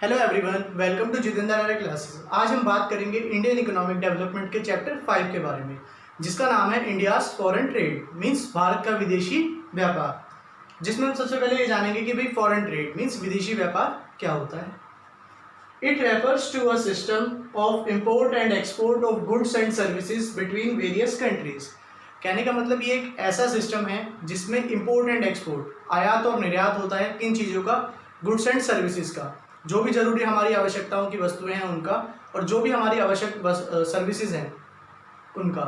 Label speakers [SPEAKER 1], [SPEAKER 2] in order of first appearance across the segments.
[SPEAKER 1] Hello everyone, welcome to Jitendra Arya classes. आज हम बात करेंगे इंडियन इकोनॉमिक डेवलपमेंट के चैप्टर 5 के बारे में, जिसका नाम है India's foreign trade means Bharat का विदेशी व्यापार। जिसमें हम सबसे पहले ये जानेंगे कि भाई फॉरेन ट्रेड मींस विदेशी व्यापार क्या होता है। It refers to a system of import and export of goods and services between various countries. कहने का मतलब ये एक ऐसा सिस्टम है जिसमें इम्पोर्ट एंड एक्सपोर्ट, आयात और निर्यात होता है किन चीज़ों का, गुड्स एंड सर्विसेज का, जो भी जरूरी हमारी आवश्यकताओं की वस्तुएं हैं उनका, और जो भी हमारी आवश्यक सर्विसेज हैं उनका,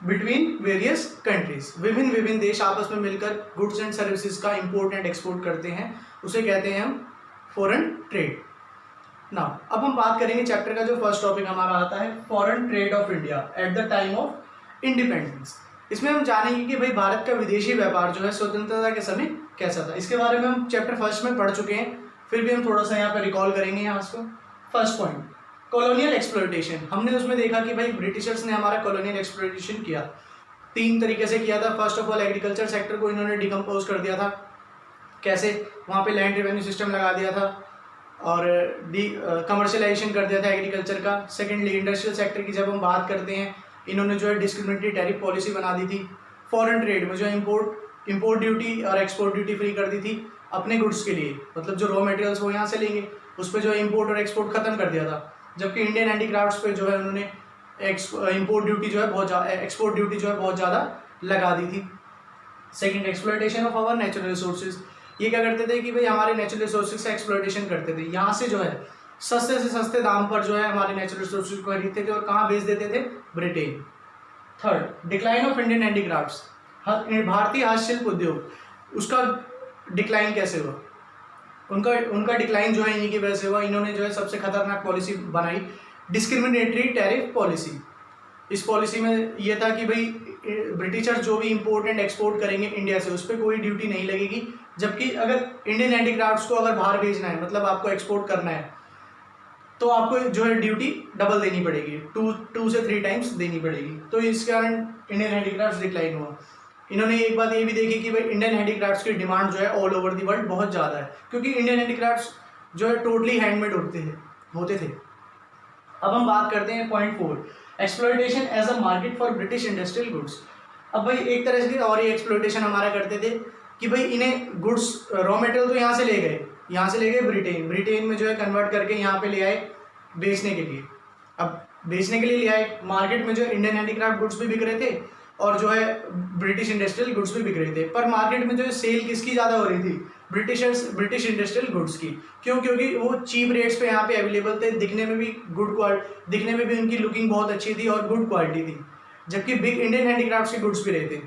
[SPEAKER 1] बिटवीन वेरियस कंट्रीज। विभिन्न विभिन्न देश आपस में मिलकर गुड्स एंड सर्विसेज का इंपोर्ट एंड एक्सपोर्ट करते हैं, उसे कहते हैं हम फॉरेन ट्रेड। नाउ अब हम बात करेंगे चैप्टर का जो फर्स्ट टॉपिक हमारा आता है, foreign trade off India at the time of independence. इसमें हम जानेंगे कि भाई भारत का विदेशी व्यापार जो है स्वतंत्रता के समय कैसा था। इसके बारे में हम चैप्टर फर्स्ट में पढ़ चुके हैं, फिर भी हम थोड़ा सा यहाँ पर रिकॉल करेंगे यहाँ इसको। First point, colonial exploitation. हमने उसमें देखा कि भाई ब्रिटिशर्स ने हमारा कॉलोनियल एक्सप्लॉयटेशन किया, तीन तरीके से किया था। First of all agriculture sector को इन्होंने डिकम्पोज कर दिया था, कैसे, वहाँ पे लैंड रेवेन्यू सिस्टम लगा दिया था और कमर्शलाइजेशन कर दिया था एग्रीकल्चर का। सेकेंडली इंडस्ट्रियल सेक्टर की जब हम बात करते हैं, इन्होंने जो है डिस्क्रिमिनेटरी टैरिफ पॉलिसी बना दी थी। फॉरेन ट्रेड में जो इम्पोर्ट ड्यूटी और एक्सपोर्ट ड्यूटी फ्री कर दी थी अपने गुड्स के लिए, मतलब जो रॉ मटेरियल्स वो यहाँ से लेंगे, उस पर जो है इम्पोर्ट और एक्सपोर्ट खत्म कर दिया था। जबकि इंडियन हैंडीक्राफ्ट्स पे जो है उन्होंने इम्पोर्ट ड्यूटी जो है बहुत ज़्यादा, एक्सपोर्ट ड्यूटी जो है बहुत ज़्यादा लगा दी थी। Second, exploitation of our natural resources. ये क्या करते थे कि भाई हमारे नेचुरल रिसोर्सेज का एक्सप्लॉयटेशन करते थे, यहाँ से जो है सस्ते से सस्ते दाम पर जो है हमारे नेचुरल रिसोर्सेज को खरीदते थे और कहाँ बेच देते थे, Britain. Third, decline of Indian handicrafts. भारतीय हस्तशिल्प उद्योग, उसका डिक्लाइन कैसे हुआ, उनका डिक्लाइन जो है इन्हीं की वजह से हुआ। इन्होंने जो है सबसे खतरनाक पॉलिसी बनाई, डिस्क्रिमिनेटरी टैरिफ पॉलिसी। इस पॉलिसी में यह था कि भाई ब्रिटिशर्स जो भी इंपोर्ट एंड एक्सपोर्ट करेंगे इंडिया से, उस पर कोई ड्यूटी नहीं लगेगी। जबकि अगर इंडियन हैंडीक्राफ्ट्स को अगर बाहर भेजना है, मतलब आपको एक्सपोर्ट करना है, तो आपको जो है ड्यूटी डबल देनी पड़ेगी, 2 से 3 टाइम्स देनी पड़ेगी। तो इस कारण इंडियन हैंडीक्राफ्ट्स डिक्लाइन हुआ। इन्होंने एक बात ये भी देखी कि भाई इंडियन हैंडीक्राफ्ट्स की डिमांड जो है ऑल ओवर द वर्ल्ड बहुत ज़्यादा है, क्योंकि इंडियन हैंडीक्राफ्ट्स जो है टोटली हैंडमेड होते थे। अब हम बात करते हैं point 4, exploitation as a market for British industrial goods. अब भाई एक तरह से और ये एक्सप्लॉयटेशन हमारा करते थे कि भाई इन्हें गुड्स, रॉ मटेरियल तो यहाँ से ले गए ब्रिटेन में जो है कन्वर्ट करके यहाँ पे ले आए बेचने के लिए। अब बेचने के लिए ले आए, मार्केट में जो इंडियन हैंडीक्राफ्ट गुड्स भी बिक रहे थे और जो है ब्रिटिश इंडस्ट्रियल गुड्स भी बिक रहे थे, पर मार्केट में जो है सेल किसकी ज़्यादा हो रही थी, ब्रिटिश इंडस्ट्रियल गुड्स की। क्यों? क्योंकि वो चीप रेट्स पे यहाँ पे अवेलेबल थे, दिखने में भी दिखने में भी उनकी लुकिंग बहुत अच्छी थी और गुड क्वालिटी थी। जबकि बिग इंडियन हैंडीक्राफ्ट्स के गुड्स भी रहे थे,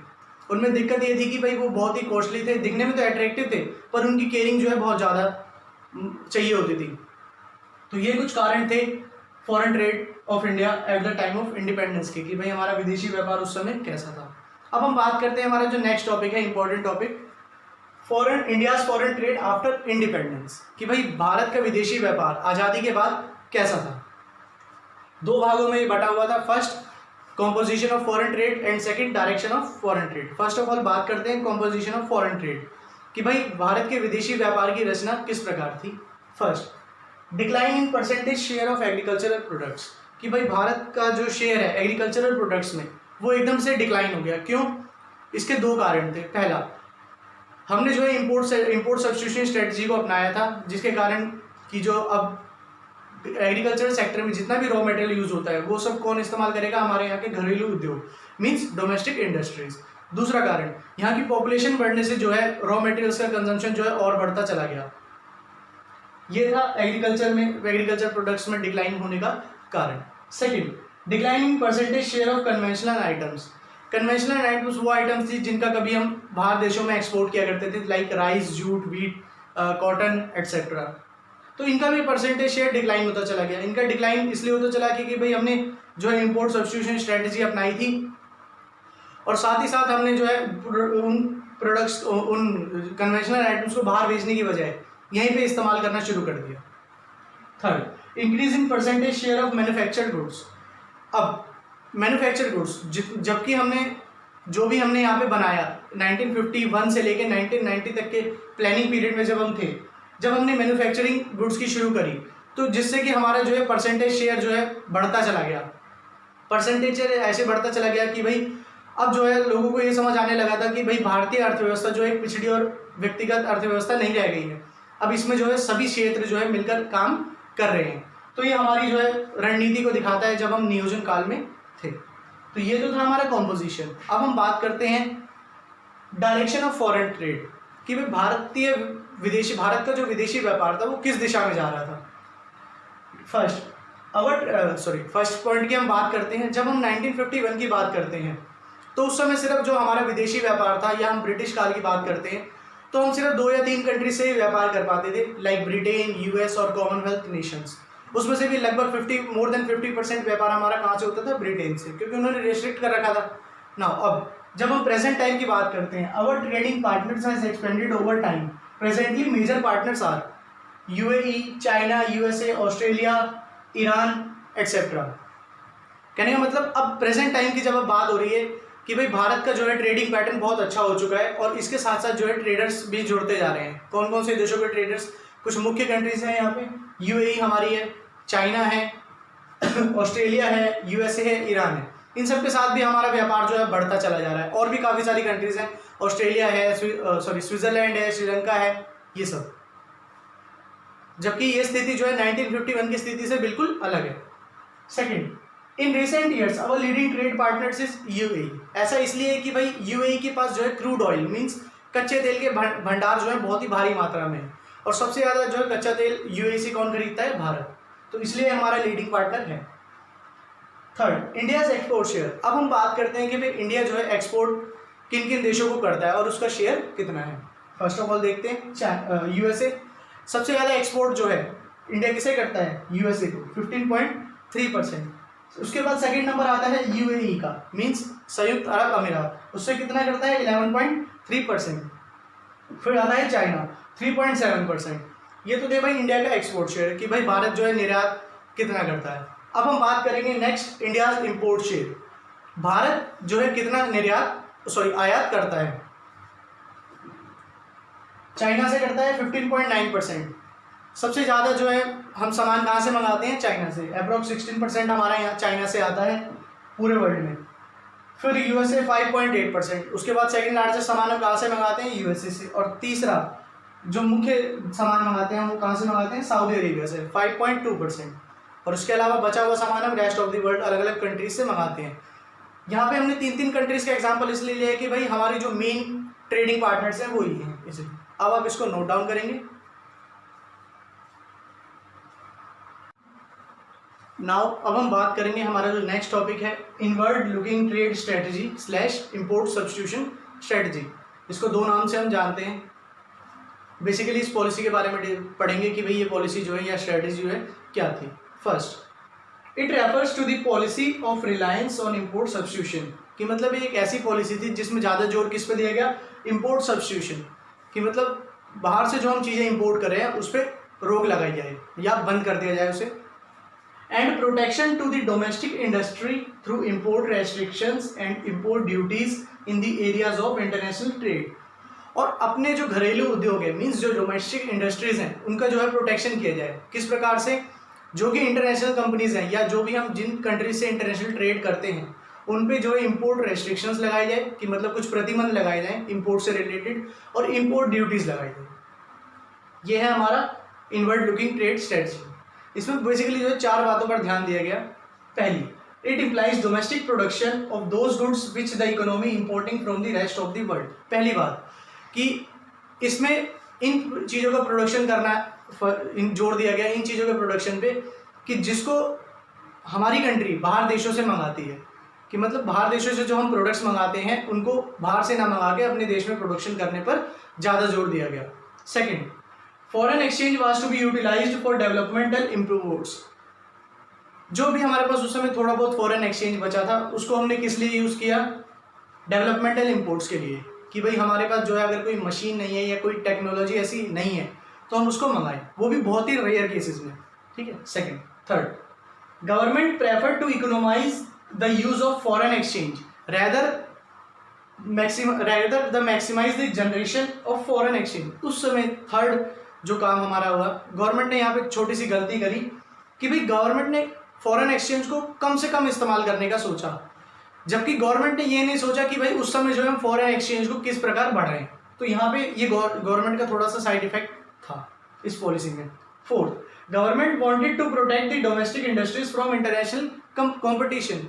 [SPEAKER 1] उनमें दिक्कत ये थी कि भाई वो बहुत ही कॉस्टली थे, दिखने में तो अट्रैक्टिव थे, पर उनकी केयरिंग जो है बहुत ज़्यादा चाहिए होती थी। तो ये कुछ कारण थे foreign trade off India at the time of independence के, कि भाई हमारा विदेशी व्यापार उस समय कैसा था। अब हम बात करते हैं हमारा जो नेक्स्ट टॉपिक है, important topic, India's foreign trade after independence, कि भाई भारत का विदेशी व्यापार आज़ादी के बाद कैसा था। 2 भागों में ये बटा हुआ था। First, composition of foreign trade and second, direction of foreign trade. First of all बात करते हैं कॉम्पोजिशन ऑफ फॉरेन ट्रेड, कि भाई भारत के विदेशी व्यापार की रचना किस प्रकार थी। First, decline in percentage share of agricultural products, कि भाई भारत का जो शेयर है एग्रीकल्चरल प्रोडक्ट्स में वो एकदम से डिक्लाइन हो गया। क्यों? इसके 2 कारण थे। पहला, हमने जो है इंपोर्ट सब्स्टिट्यूशन स्ट्रेटजी को अपनाया था, जिसके कारण कि जो अब एग्रीकल्चरल सेक्टर में जितना भी रॉ मटेरियल यूज होता है वो सब कौन इस्तेमाल करेगा, हमारे यहाँ के घरेलू उद्योग, मीन्स डोमेस्टिक इंडस्ट्रीज। दूसरा कारण, यहाँ की पॉपुलेशन बढ़ने से जो है रॉ मटेरियल्स का कंजम्पशन जो है और बढ़ता चला गया। ये था एग्रीकल्चर प्रोडक्ट्स में डिक्लाइन होने का कारण। Second, decline in percentage share of conventional items. Conventional items वो आइटम्स थी जिनका कभी हम बाहर देशों में एक्सपोर्ट किया करते थे, like rice, jute, wheat, cotton etcetera. तो इनका भी परसेंटेज शेयर डिक्लाइन होता चला गया। इनका डिक्लाइन इसलिए होता चला कि भाई हमने जो है इम्पोर्ट सब्स्टिट्यूशन स्ट्रेटजी अपनाई थी, और साथ ही साथ हमने जो है उन प्रोडक्ट्स, उन कन्वेंशनल आइटम्स को बाहर बेचने की बजाय यहीं पे इस्तेमाल करना शुरू कर दिया। Third, increase in percentage share of manufactured goods. अब मैन्युफैक्चर्ड गुड्स, जबकि हमने यहाँ पे बनाया 1951 से लेके 1990 तक के प्लानिंग पीरियड में जब हम थे, जब हमने मैन्युफैक्चरिंग गुड्स की शुरू करी, तो जिससे कि हमारा जो है परसेंटेज शेयर जो है बढ़ता चला गया। परसेंटेज शेयर ऐसे बढ़ता चला गया कि भाई अब जो है लोगों को ये समझ आने लगा था कि भाई भारतीय अर्थव्यवस्था जो है पिछड़ी और व्यक्तिगत अर्थव्यवस्था नहीं रह गई है, अब इसमें जो है सभी क्षेत्र जो है मिलकर काम कर रहे हैं। तो ये हमारी जो है रणनीति को दिखाता है जब हम नियोजन काल में थे। तो ये तो था हमारा कॉम्पोजिशन। अब हम बात करते हैं डायरेक्शन ऑफ फॉरेन ट्रेड कि भाई भारत का जो विदेशी व्यापार था वो किस दिशा में जा रहा था। फर्स्ट पॉइंट की हम बात करते हैं। जब हम 1951 की बात करते हैं तो उस समय सिर्फ जो हमारा विदेशी व्यापार था, या हम ब्रिटिश काल की बात करते हैं तो हम सिर्फ 2 या 3 कंट्री से ही व्यापार कर पाते थे, लाइक ब्रिटेन, यूएस और कॉमनवेल्थ नेशंस। उसमें से भी लगभग मोर देन 50% व्यापार हमारा कहाँ से होता था? ब्रिटेन से, क्योंकि उन्होंने रेस्ट्रिक्ट कर रखा था ना। अब जब हम प्रेजेंट टाइम की बात करते हैं, our trading partners has expanded over time. Presently major partners are UAE, China, USA, Australia, Iran etcetera. कहने का मतलब अब प्रेजेंट टाइम की जब अब बात हो रही है कि भाई भारत का जो है ट्रेडिंग पैटर्न बहुत अच्छा हो चुका है, और इसके साथ साथ जो है ट्रेडर्स भी जुड़ते जा रहे हैं। कौन कौन से देशों के ट्रेडर्स? कुछ मुख्य कंट्रीज हैं यहाँ पे, यूएई हमारी है, चाइना है, ऑस्ट्रेलिया है, यूएसए है, ईरान है। इन सब के साथ भी हमारा व्यापार जो है बढ़ता चला जा रहा है। और भी काफ़ी सारी कंट्रीज हैं, ऑस्ट्रेलिया है, स्विट्जरलैंड है, श्रीलंका है, ये सब। जबकि ये स्थिति जो है 1951 की स्थिति से बिल्कुल अलग है। Second, in recent years our leading trade partners is UAE. ऐसा इसलिए है कि भाई यूएई के पास जो है क्रूड ऑयल मीन्स कच्चे तेल के भंडार जो है बहुत ही भारी मात्रा में है, और सबसे ज़्यादा जो है कच्चा तेल यूएई से कौन खरीदता है? भारत। तो इसलिए हमारा लीडिंग पार्टनर है। Third, India's export share. अब हम बात करते हैं कि भाई इंडिया जो है एक्सपोर्ट किन किन देशों को करता है और उसका शेयर कितना है। फर्स्ट ऑफ ऑल देखते हैं यूएसए। सबसे ज़्यादा एक्सपोर्ट जो है इंडिया किसे करता है? यूएसए को, 15.3%। उसके बाद सेकंड नंबर आता है यूएई का, मींस संयुक्त अरब अमीरात, उससे कितना करता है? 11.3%। फिर आता है चाइना, 3.7%। ये तो दे भाई इंडिया का एक्सपोर्ट शेयर कि भाई भारत जो है निर्यात कितना करता है। अब हम बात करेंगे next, India's import share. Bharat जो है कितना आयात करता है? चाइना से करता है 15.9%। सबसे ज़्यादा जो है हम सामान कहाँ से मंगाते हैं? चाइना से। अप्रॉक्स 16% हमारा यहाँ चाइना से आता है पूरे वर्ल्ड में। फिर यूएसए 5.8%। उसके बाद सेकंड लार्जेस्ट सामान हम कहाँ से मंगाते हैं? यूएसए से। और तीसरा जो मुख्य सामान मंगाते हैं वो कहाँ से मंगाते हैं? सऊदी अरेबिया से, 5.2%। और उसके अलावा बचा हुआ सामान हम रेस्ट ऑफ द वर्ल्ड अलग अलग कंट्रीज से मंगाते हैं। यहाँ पे हमने 3 कंट्रीज का एग्जाम्पल इसलिए लिया है कि भाई हमारे जो मेन ट्रेडिंग पार्टनर्स हैं वो ही हैं, इसलिए। अब आप इसको नोट डाउन करेंगे। नाउ अब हम बात करेंगे, हमारा जो नेक्स्ट टॉपिक है inward looking trade strategy / import substitution strategy. इसको 2 नाम से हम जानते हैं। बेसिकली इस पॉलिसी के बारे में पढ़ेंगे कि भाई ये पॉलिसी जो है या स्ट्रेटजी जो है क्या थी। First, it refers to the policy of reliance on import substitution, कि मतलब ये एक ऐसी पॉलिसी थी जिसमें ज़्यादा जोर किस पे दिया गया? इंपोर्ट सब्स्टिट्यूशन, कि मतलब बाहर से जो हम चीज़ें इंपोर्ट कर रहे हैं उस पर रोक लगाई जाए या बंद कर दिया जाए उसे। And protection to the domestic industry through import restrictions and import duties in the areas of international trade. और अपने जो घरेलू उद्योग है मीन्स जो डोमेस्टिक इंडस्ट्रीज हैं उनका जो है प्रोटेक्शन किया जाए। किस प्रकार से? जो कि इंटरनेशनल कंपनीज हैं या जो भी हम जिन कंट्रीज से इंटरनेशनल ट्रेड करते हैं उन पे जो है इंपोर्ट रेस्ट्रिक्शंस लगाए जाए, कि मतलब कुछ प्रतिबंध लगाए जाएँ इंपोर्ट से रिलेटेड, और इंपोर्ट ड्यूटीज़ लगाई जाए। ये है हमारा इनवर्ड लुकिंग ट्रेड स्ट्रेटजी। इसमें बेसिकली जो है 4 बातों पर ध्यान दिया गया। पहली, it implies domestic production of those goods which the economy importing from the rest of the world. पहली बात कि इसमें इन चीज़ों का प्रोडक्शन करना जोड़ दिया गया, इन चीज़ों के प्रोडक्शन पे, कि जिसको हमारी कंट्री बाहर देशों से मंगाती है, कि मतलब बाहर देशों से जो हम प्रोडक्ट्स मंगाते हैं उनको बाहर से ना मंगा के अपने देश में प्रोडक्शन करने पर ज़्यादा जोर दिया गया। Second, foreign exchange was to be utilised for developmental improves. जो भी हमारे पास उस समय थोड़ा बहुत फॉरेन एक्सचेंज बचा था उसको हमने किस लिए यूज़ किया? डेवलपमेंटल इम्पोर्ट्स के लिए, कि भाई हमारे पास जो है अगर कोई मशीन नहीं है या कोई टेक्नोलॉजी ऐसी नहीं है तो हम उसको मंगाएं, वो भी बहुत ही रेयर केसेस में। ठीक है। Second, third, government prefer to economise the use of foreign exchange rather the maximise the generation of foreign exchange. उस समय थर्ड जो काम हमारा हुआ, गवर्नमेंट ने यहाँ पे छोटी सी गलती करी कि भाई गवर्नमेंट ने फॉरेन एक्सचेंज को कम से कम इस्तेमाल करने का सोचा, जबकि गवर्नमेंट ने ये नहीं सोचा कि भाई उस समय जो है हम फॉरेन एक्सचेंज को किस प्रकार बढ़ाएं। तो यहाँ पे ये गवर्नमेंट का थोड़ा सा साइड इफेक्ट था इस पॉलिसी में। Fourth, government wanted to protect the domestic industries from international competition.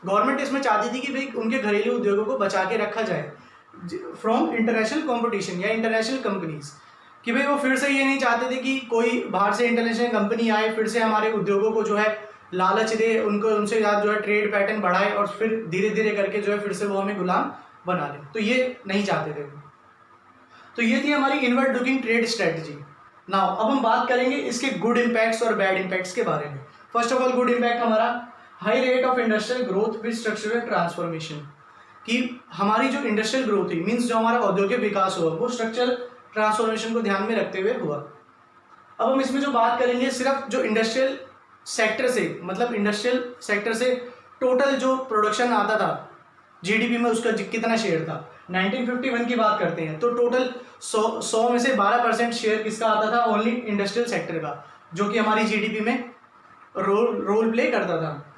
[SPEAKER 1] Government इसमें चाहती थी कि भाई उनके घरेलू उद्योगों को बचा के रखा जाए फ्रॉम इंटरनेशनल कंपटीशन या इंटरनेशनल कंपनीज, कि भाई वो फिर से ये नहीं चाहते थे कि कोई बाहर से इंटरनेशनल कंपनी आए फिर से हमारे उद्योगों को जो है लालच दे, उनको उनसे ज़्यादा जो है ट्रेड पैटर्न बढ़ाए और फिर धीरे धीरे करके जो है फिर से वो हमें गुलाम बना ले, तो ये नहीं चाहते थे। तो ये थी हमारी inward looking trade strategy. Now अब हम बात करेंगे इसके गुड इम्पैक्ट्स और बैड इम्पैक्ट्स के बारे में। First of all good impact हमारा high rate of industrial growth with structural transformation, कि हमारी जो इंडस्ट्रियल ग्रोथ हुई मीन्स जो हमारा औद्योगिक विकास हुआ वो स्ट्रक्चरल ट्रांसफॉर्मेशन को ध्यान में रखते हुए हुआ। अब हम इसमें जो बात करेंगे सिर्फ जो इंडस्ट्रियल सेक्टर से, मतलब इंडस्ट्रियल सेक्टर से टोटल जो प्रोडक्शन आता था जीडीपी में उसका कितना शेयर था। 1951 की बात करते हैं तो टोटल 100 में से 12% शेयर किसका आता था, ओनली इंडस्ट्रियल सेक्टर का, जो कि हमारी जीडीपी में रोल प्ले करता था।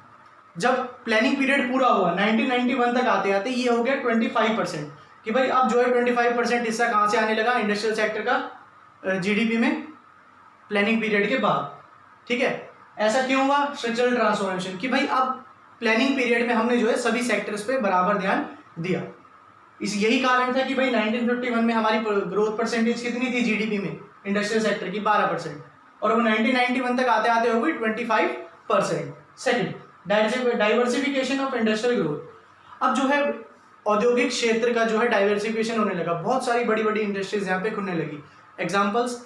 [SPEAKER 1] जब प्लानिंग पीरियड पूरा हुआ 1991 तक आते आते ये हो गया 25%, कि भाई अब जो है 25% हिस्सा कहाँ से आने लगा, इंडस्ट्रियल सेक्टर का जीडीपी में प्लानिंग पीरियड के बाद। ठीक है, ऐसा क्यों हुआ, स्ट्रक्चरल ट्रांसफॉर्मेशन, कि भाई अब प्लानिंग पीरियड में हमने जो है सभी सेक्टर्स पे बराबर ध्यान दिया। यही कारण था कि भाई 1951 में हमारी ग्रोथ परसेंटेज कितनी थी जीडीपी में इंडस्ट्रियल सेक्टर की, 12%, और वो 1991 तक आते आते हो गई 25%। Second, diversification of industrial growth. अब जो है औद्योगिक क्षेत्र का जो है डाइवर्सिफिकेशन होने लगा, बहुत सारी बड़ी बड़ी इंडस्ट्रीज यहाँ पे खुलने लगी। एग्जाम्पल्स,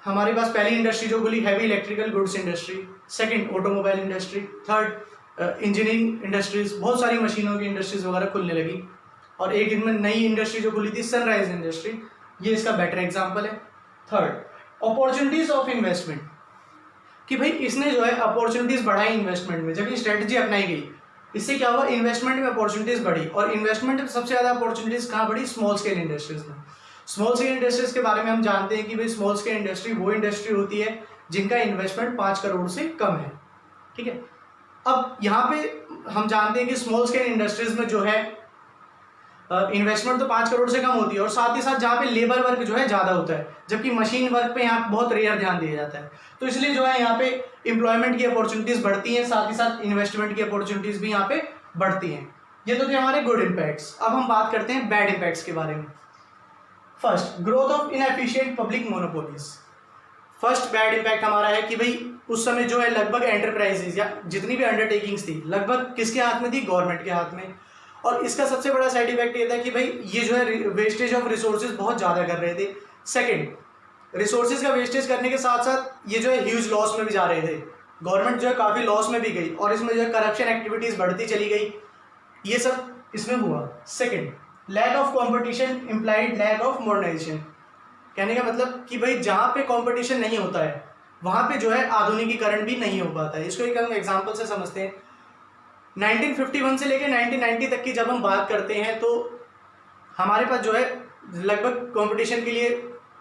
[SPEAKER 1] हमारे पास पहली इंडस्ट्री जो खुली heavy electrical goods industry, second automobile industry, third engineering industries, बहुत सारी मशीनों की इंडस्ट्रीज वगैरह खुलने लगी, और एक इनमें नई इंडस्ट्री जो खुली थी सनराइज इंडस्ट्री, ये इसका बेटर एग्जाम्पल है। थर्ड, अपॉर्चुनिटीज ऑफ इन्वेस्टमेंट, कि भाई इसने जो है अपॉर्चुनिटीज बढ़ाई इन्वेस्टमेंट में, जब ये स्ट्रेटजी अपनाई गई इससे क्या हुआ, इन्वेस्टमेंट में अपॉर्चुनिटीज बढ़ी, और इन्वेस्टमेंट में सबसे ज़्यादा अपॉर्चुनिटीज कहाँ बढ़ी, स्मॉल स्केल इंडस्ट्रीज में। स्मॉल स्केल इंडस्ट्रीज के बारे में हम जानते हैं कि भाई स्मॉल स्केल इंडस्ट्री वो इंडस्ट्री होती है जिनका इन्वेस्टमेंट 5 करोड़ से कम है। ठीक है, अब यहाँ पे हम जानते हैं कि स्मॉल स्केल इंडस्ट्रीज में जो है इन्वेस्टमेंट तो 5 करोड़ से कम होती है, और साथ ही साथ जहाँ पे लेबर वर्क जो है ज़्यादा होता है, जबकि मशीन वर्क पे यहाँ बहुत रेयर ध्यान दिया जाता है। तो इसलिए जो है यहाँ पे एम्प्लॉयमेंट की अपॉर्चुनिटीज़ बढ़ती हैं, साथ ही साथ इन्वेस्टमेंट की अपॉर्चुनिटीज़ भी यहाँ पे बढ़ती हैं। ये तो थे हमारे गुड इम्पैक्ट्स। अब हम बात करते हैं बैड इम्पैक्ट्स के बारे में। First, growth of inefficient public monopolies. First bad impact हमारा है कि भाई उस समय जो है लगभग एंटरप्राइजेज या जितनी भी अंडरटेकिंग्स थी लगभग किसके हाथ में थी, गवर्नमेंट के हाथ में। और इसका सबसे बड़ा साइड इफेक्ट ये था कि भाई ये जो है वेस्टेज ऑफ रिसोर्सेज बहुत ज़्यादा कर रहे थे। सेकंड, रिसोर्सेज का वेस्टेज करने के साथ साथ ये जो है ह्यूज लॉस में भी जा रहे थे, गवर्नमेंट जो है काफ़ी लॉस में भी गई, और इसमें जो है करप्शन एक्टिविटीज़ बढ़ती चली गई, ये सब इसमें हुआ। Second, lack of competition implied lack of modernisation. कहने का मतलब कि भाई जहाँ पे कंपटीशन नहीं होता है वहाँ पे जो है आधुनिकीकरण भी नहीं हो पाता है। इसको एक हम एग्जांपल से समझते हैं। 1951 से लेकर 1990 तक की जब हम बात करते हैं तो हमारे पास जो है लगभग कंपटीशन के लिए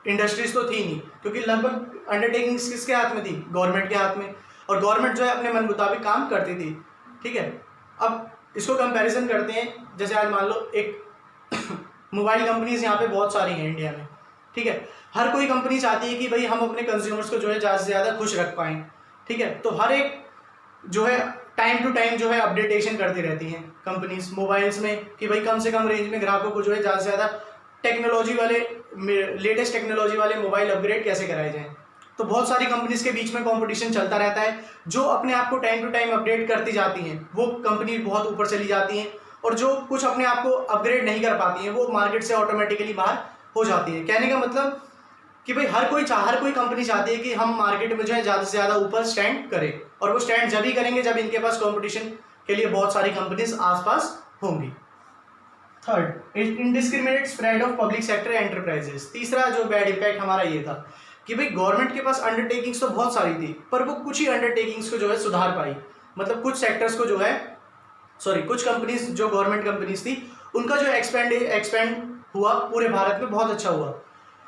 [SPEAKER 1] इंडस्ट्रीज तो थी नहीं, क्योंकि लगभग अंडरटेकिंग्स किसके हाथ में थी, गवर्नमेंट के हाथ में, और गवर्नमेंट जो है अपने मन मुताबिक काम करती थी। ठीक है, अब इसको कंपैरिजन करते हैं, जैसे आज मान लो एक मोबाइल कंपनीज यहाँ पे बहुत सारी हैं इंडिया में। ठीक है, हर कोई कंपनी चाहती है कि भाई हम अपने कंज्यूमर्स को जो है ज़्यादा से ज़्यादा खुश रख पाएँ। ठीक है, तो हर एक जो है टाइम टू टाइम जो है अपडेटेशन करती रहती हैं कंपनीज मोबाइल्स में, कि भाई कम से कम रेंज में ग्राहकों को जो है ज़्यादा से ज़्यादा टेक्नोलॉजी वाले लेटेस्ट टेक्नोलॉजी वाले मोबाइल अपग्रेड कैसे कराए जाएँ। तो बहुत सारी कंपनीज के बीच में कंपटीशन चलता रहता है, जो अपने आप को टाइम टू टाइम अपडेट करती जाती हैं वो कंपनी बहुत ऊपर चली जाती हैं, और जो कुछ अपने आप को अपग्रेड नहीं कर पाती हैं वो मार्केट से ऑटोमेटिकली बाहर हो जाती है। कहने का मतलब कि भाई हर कोई कंपनी चाहती है कि हम मार्केट में जो है ज़्यादा से ज़्यादा ऊपर स्टैंड करें, और वो स्टैंड जब ही करेंगे जब इनके पास कंपटीशन के लिए बहुत सारी कंपनीज आसपास होंगी। Third, indiscriminate spread of public sector enterprises. तीसरा जो बैड इम्पैक्ट हमारा ये था कि भाई गवर्नमेंट के पास अंडरटेकिंग्स तो बहुत सारी थी, पर वो कुछ ही अंडरटेकिंग्स को जो है सुधार पाई। मतलब कुछ सेक्टर्स को जो है कुछ कंपनीज जो गवर्नमेंट कंपनीज थी उनका जो एक्सपेंड हुआ पूरे भारत में बहुत अच्छा हुआ,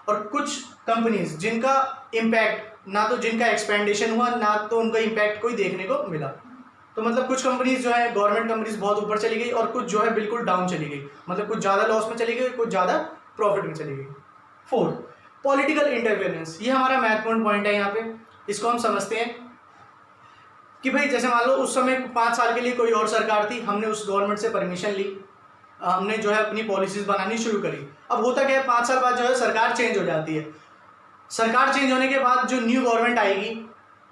[SPEAKER 1] और कुछ कंपनीज जिनका इम्पैक्ट ना तो जिनका एक्सपेंडेशन हुआ ना तो उनका इम्पैक्ट कोई देखने को मिला। तो मतलब कुछ कंपनीज जो है गवर्नमेंट कंपनीज बहुत ऊपर चली गई और कुछ जो है बिल्कुल डाउन चली गई, मतलब कुछ ज़्यादा लॉस में चली गई, कुछ ज़्यादा प्रॉफिट में चली गई। 4, पॉलिटिकल इंटरफेरेंस। ये हमारा महत्वपूर्ण पॉइंट है यहाँ पे। इसको हम समझते हैं कि भाई जैसे मान लो उस समय 5 साल के लिए कोई और सरकार थी, हमने उस गवर्नमेंट से परमिशन ली, हमने जो है अपनी पॉलिसीज बनानी शुरू करी। अब होता क्या है, 5 साल बाद जो है सरकार चेंज हो जाती है। सरकार चेंज होने के बाद जो न्यू गवर्नमेंट आएगी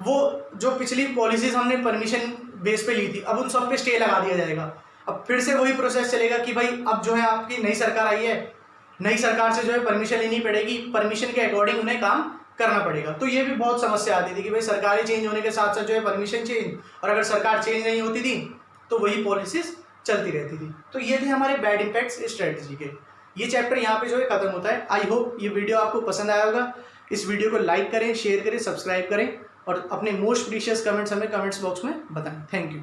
[SPEAKER 1] वो जो पिछली पॉलिसीज हमने परमिशन बेस पे ली थी अब उन सब पे स्टे लगा दिया जाएगा। अब फिर से वही प्रोसेस चलेगा कि भाई अब जो है आपकी नई सरकार आई है, नई सरकार से जो है परमिशन लेनी पड़ेगी, परमिशन के अकॉर्डिंग उन्हें काम करना पड़ेगा। तो ये भी बहुत समस्या आती थी कि भाई सरकारें चेंज होने के साथ साथ जो है परमिशन चेंज, और अगर सरकार चेंज नहीं होती थी तो वही पॉलिसीज चलती रहती थी। तो ये थे हमारे बैड इम्पैक्ट्स स्ट्रेटजी के। ये चैप्टर यहाँ पे जो है खत्म होता है। आई होप ये वीडियो आपको पसंद आया होगा। इस वीडियो को लाइक करें, शेयर करें, सब्सक्राइब करें और अपने मोस्ट प्रीशियस कमेंट्स हमें कमेंट्स बॉक्स में बताएं। Thank you.